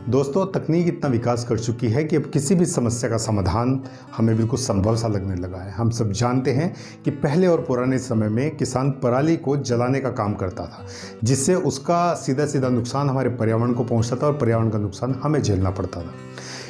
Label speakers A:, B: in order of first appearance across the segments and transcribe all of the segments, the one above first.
A: दोस्तों, तकनीक इतना विकास कर चुकी है कि अब किसी भी समस्या का समाधान हमें बिल्कुल संभव सा लगने लगा है। हम सब जानते हैं कि पहले और पुराने समय में किसान पराली को जलाने का काम करता था, जिससे उसका सीधा सीधा नुकसान हमारे पर्यावरण को पहुंचता था और पर्यावरण का नुकसान हमें झेलना पड़ता था।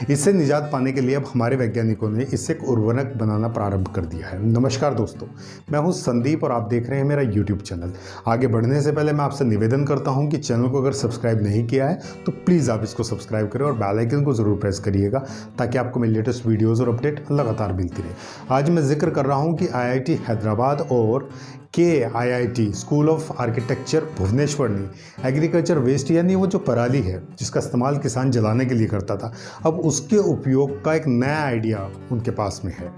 A: इससे निजात पाने के लिए अब हमारे वैज्ञानिकों ने इससे एक उर्वरक बनाना प्रारंभ कर दिया है। नमस्कार दोस्तों, मैं हूं संदीप और आप देख रहे हैं मेरा YouTube चैनल। आगे बढ़ने से पहले मैं आपसे निवेदन करता हूं कि चैनल को अगर सब्सक्राइब नहीं किया है तो प्लीज़ आप इसको सब्सक्राइब करें और बेल आइकन को ज़रूर प्रेस करिएगा, ताकि आपको मेरी लेटेस्ट वीडियोज़ और अपडेट लगातार मिलती रहे। आज मैं जिक्र कर रहा हूँ कि IIT हैदराबाद और KIIT school of architecture Bhubaneswar ने एग्रीकल्चर वेस्ट यानी वो जो पराली है जिसका इस्तेमाल किसान जलाने के लिए करता था, अब उसके उपयोग का एक नया आइडिया उनके पास में है।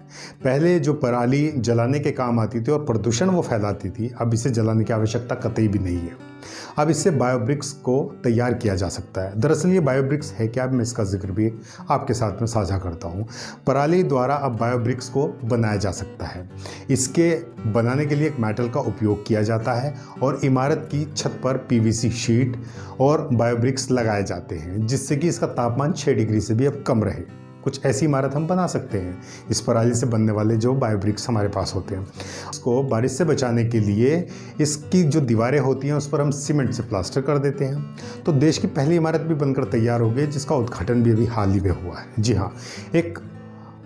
A: पहले जो पराली जलाने के काम आती थी और प्रदूषण वो फैलाती थी, अब इसे जलाने की आवश्यकता कतई भी नहीं है। अब इससे बायोब्रिक्स को तैयार किया जा सकता है। दरअसल ये बायोब्रिक्स है क्या, मैं इसका जिक्र भी आपके साथ में साझा करता हूँ। पराली द्वारा अब बायोब्रिक्स को बनाया जा सकता है। इसके बनाने के लिए एक मेटल का उपयोग किया जाता है और इमारत की छत पर PVC शीट और बायोब्रिक्स लगाए जाते हैं, जिससे कि इसका तापमान 6 डिग्री से भी अब कम रहे। कुछ ऐसी इमारत हम बना सकते हैं इस पराली से बनने वाले जो बायोब्रिक्स हमारे पास होते हैं। इसको बारिश से बचाने के लिए इसकी जो दीवारें होती हैं उस पर हम सीमेंट से प्लास्टर कर देते हैं। तो देश की पहली इमारत भी बनकर तैयार हो गई, जिसका उद्घाटन भी अभी हाल ही में हुआ है। जी हाँ, एक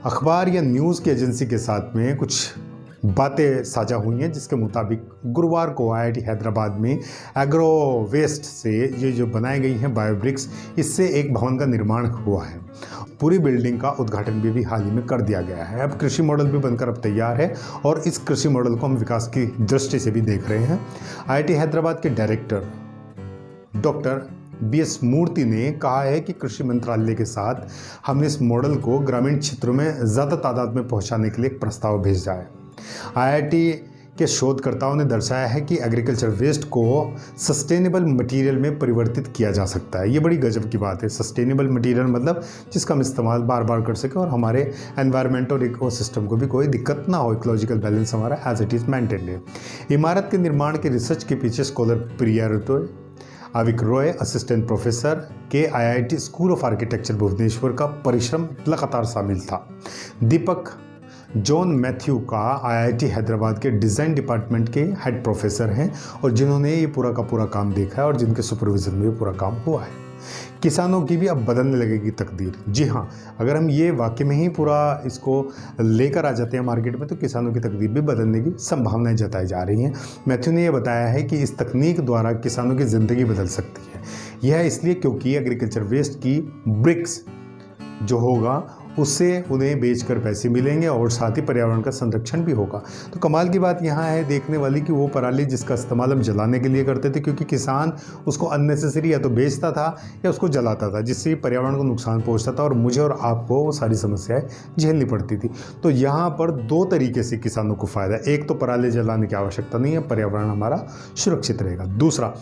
A: अखबार या न्यूज़ की एजेंसी के साथ में कुछ बातें साझा हुई हैं, जिसके मुताबिक गुरुवार को IIT हैदराबाद में एग्रो वेस्ट से ये जो बनाई गई हैं बायोब्रिक्स, इससे एक भवन का निर्माण हुआ है। पूरी बिल्डिंग का उद्घाटन भी हाल ही में कर दिया गया है। अब कृषि मॉडल भी बनकर अब तैयार है और इस कृषि मॉडल को हम विकास की दृष्टि से भी देख रहे हैं। IIT हैदराबाद के डायरेक्टर डॉक्टर BS मूर्ति ने कहा है कि कृषि मंत्रालय के साथ हमने इस मॉडल को ग्रामीण क्षेत्रों में ज़्यादा तादाद में पहुंचाने के लिए एक प्रस्ताव भेजा है। IIT के शोधकर्ताओं ने दर्शाया है कि एग्रीकल्चर वेस्ट को सस्टेनेबल मटेरियल में परिवर्तित किया जा सकता है। ये बड़ी गजब की बात है। सस्टेनेबल मटेरियल मतलब जिसका हम इस्तेमाल बार बार कर सकें और हमारे एनवायरनमेंट और इकोसिस्टम को भी कोई दिक्कत ना हो। इकोलॉजिकल बैलेंस हमारा एज इट इज़ मेंटेन्ड है। इमारत के निर्माण की रिसर्च के पीछे स्कॉलर प्रिया रतोय, Avik Roy, assistant professor KIIT school of architecture Bhubaneswar का परिश्रम लगातार शामिल था। दीपक जॉन मैथ्यू का IIT हैदराबाद के डिज़ाइन डिपार्टमेंट के हेड प्रोफेसर हैं और जिन्होंने ये पूरा का पूरा काम देखा है और जिनके सुपरविजन में ये पूरा काम हुआ है। किसानों की भी अब बदलने लगेगी तकदीर। जी हाँ, अगर हम ये वाकई में ही पूरा इसको लेकर आ जाते हैं मार्केट में, तो किसानों की तकदीर भी बदलने की संभावनाएं जताई जा रही हैं। मैथ्यू ने यह बताया है कि इस तकनीक द्वारा किसानों की ज़िंदगी बदल सकती है। यह इसलिए क्योंकि एग्रीकल्चर वेस्ट की ब्रिक्स जो होगा उससे उन्हें बेचकर पैसे मिलेंगे और साथ ही पर्यावरण का संरक्षण भी होगा। तो कमाल की बात यहाँ है देखने वाली कि वो पराली जिसका इस्तेमाल हम जलाने के लिए करते थे, क्योंकि किसान उसको अननेसेसरी या तो बेचता था या उसको जलाता था, जिससे पर्यावरण को नुकसान पहुँचता था और मुझे और आपको वो सारी समस्याएं झेलनी पड़ती थी। तो यहाँ पर 2 तरीके से किसानों को फ़ायदा है। एक तो पराली जलाने की आवश्यकता नहीं है, पर्यावरण हमारा सुरक्षित रहेगा। दूसरा,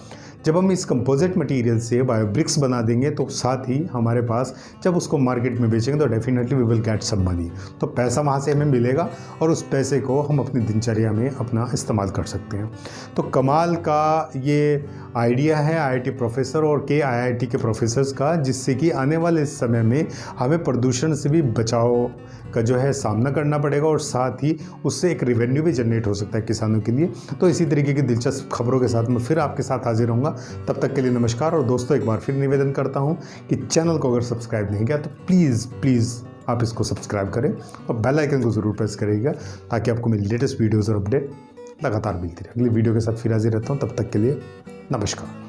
A: जब हम इस कंपोजिट मटेरियल से बायोब्रिक्स बना देंगे तो साथ ही हमारे पास जब उसको मार्केट में बेचेंगे तो definitely we will get some money. तो पैसा वहाँ से हमें मिलेगा और उस पैसे को हम अपनी दिनचर्या में अपना इस्तेमाल कर सकते हैं। तो कमाल का ये आइडिया है IIT प्रोफेसर और KIIT के प्रोफेसर्स का, जिससे कि आने वाले समय में हमें प्रदूषण से भी बचाव का जो है सामना करना पड़ेगा और साथ ही उससे एक रेवेन्यू भी जनरेट हो सकता है किसानों के लिए। तो इसी तरीके की दिलचस्प खबरों के साथ मैं फिर आपके साथ हाजिर रहूँगा। तब तक के लिए नमस्कार। और दोस्तों, एक बार फिर निवेदन करता हूँ कि चैनल को अगर सब्सक्राइब नहीं किया तो प्लीज़ आप इसको सब्सक्राइब करें और बेल आइकन को ज़रूर प्रेस करिएगा, ताकि आपको मेरी लेटेस्ट वीडियोज़ और अपडेट लगातार मिलती रहे। अगली वीडियो के साथ फिर हाजिर रहता हूँ। तब तक के लिए नमस्कार।